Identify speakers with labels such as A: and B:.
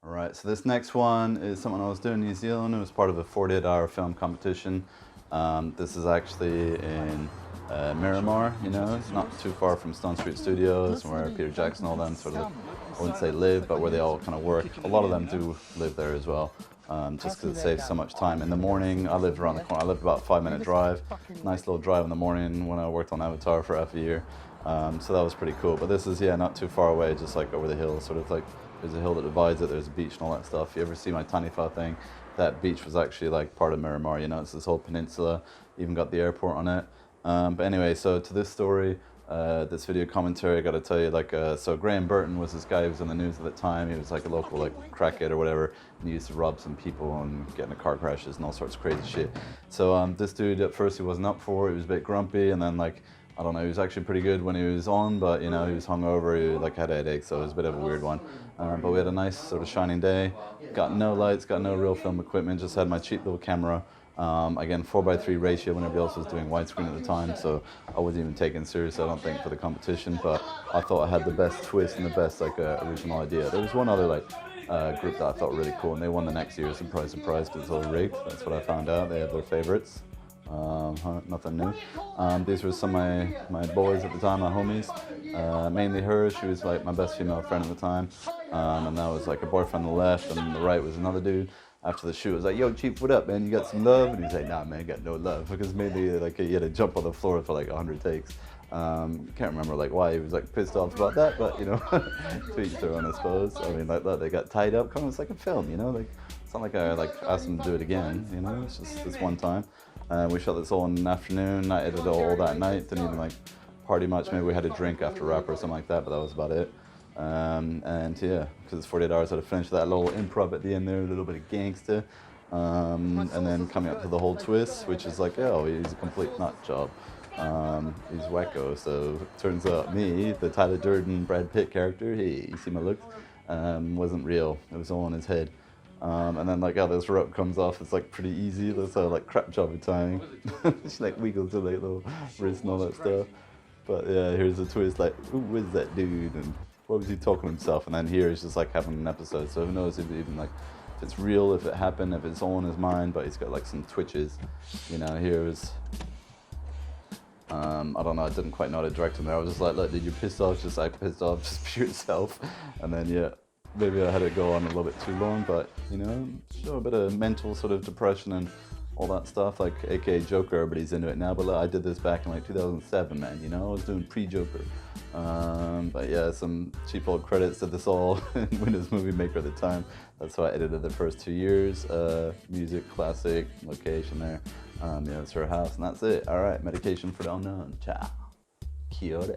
A: Alright, so this next one is something I was doing in New Zealand. It was part of a 48-hour film competition. This is actually in Miramar, you know, it's not too far from Stone Street Studios, where Peter Jackson and all them sort of, I wouldn't say live, but where they all kind of work. A lot of them do live there as well, just because it saves so much time. In the morning, I lived around the corner. I lived about a 5-minute drive, nice little drive in the morning when I worked on Avatar for half a year. So that was pretty cool. But this is, yeah, not too far away, just like over the hill, sort of like, there's a hill that divides it, there's a beach and all that stuff. You ever see my tiny file thing? That beach was actually like part of Miramar, you know, it's this whole peninsula, even got the airport on it. But anyway, so to this story, this video commentary, I gotta tell you, like, so Graham Burton was this guy who was in the news at the time. He was like a local like crackhead or whatever, and he used to rob some people and get into car crashes and all sorts of crazy shit. So this dude, at first he wasn't up for it, he was a bit grumpy, and then like, I don't know, he was actually pretty good when he was on, but you know, he was hungover, he like had a headache, so it was a bit of a weird one. But we had a nice sort of shining day, got no lights, got no real film equipment, just had my cheap little camera. Again, 4:3 ratio when everybody else was doing widescreen at the time, so I wasn't even taken seriously, I don't think, for the competition, but I thought I had the best twist and the best like original idea. There was one other like group that I thought really cool, and they won the next year, surprise, surprise, because it's all rigged. That's what I found out, they have their favorites. Nothing new. These were some of my boys at the time, my homies. Mainly her, she was like my best female friend at the time. And that was like her boyfriend on the left, and on the right was another dude. After the shoot, I was like, yo, Chief, what up, man? You got some love? And he's like, nah, man, I got no love. Because maybe like he had to jump on the floor for like 100 takes. Can't remember like why he was like pissed off about that, but you know, to each their own, I suppose. I mean, like that, they got tied up. Come on, it's like a film, you know? Like, it's not like I like asked them to do it again, you know? It's just this one time. We shot this all in an afternoon. I edited all that night. Didn't even like party much. Maybe we had a drink after rap or something like that, but that was about it. And yeah, because it's 48 hours, I had to finish that little improv at the end there, a little bit of gangster. And then coming up to the whole twist, which is like, oh, he's a complete nut job. He's wacko. So turns out me, the Tyler Durden, Brad Pitt character, hey, you see my looks, wasn't real. It was all in his head. And then like how this rope comes off, it's like pretty easy. That's how like crap job of tying. She like wiggles her like little wrist and all that stuff. But yeah, here's the twist, like, who was that dude and what was he talking to himself? And then here he's just like having an episode, so who knows if even like if it's real, if it happened, if it's all in his mind, but he's got like some twitches. You know, here is I don't know, I didn't quite know how to direct him there. I was just like, look, dude, you're pissed off, just like pissed off, just be yourself. And then yeah, maybe I had it go on a little bit too long, but you know, show a bit of mental sort of depression and all that stuff, like aka Joker, everybody's into it now, but look, I did this back in like 2007, man, you know, I was doing pre-Joker. But yeah, some cheap old credits, did this all in Windows Movie Maker at the time. That's how I edited the first 2 years. Music, classic, location there. Yeah, it's her house, and that's it. All right, medication for the unknown. Ciao. Kia ora.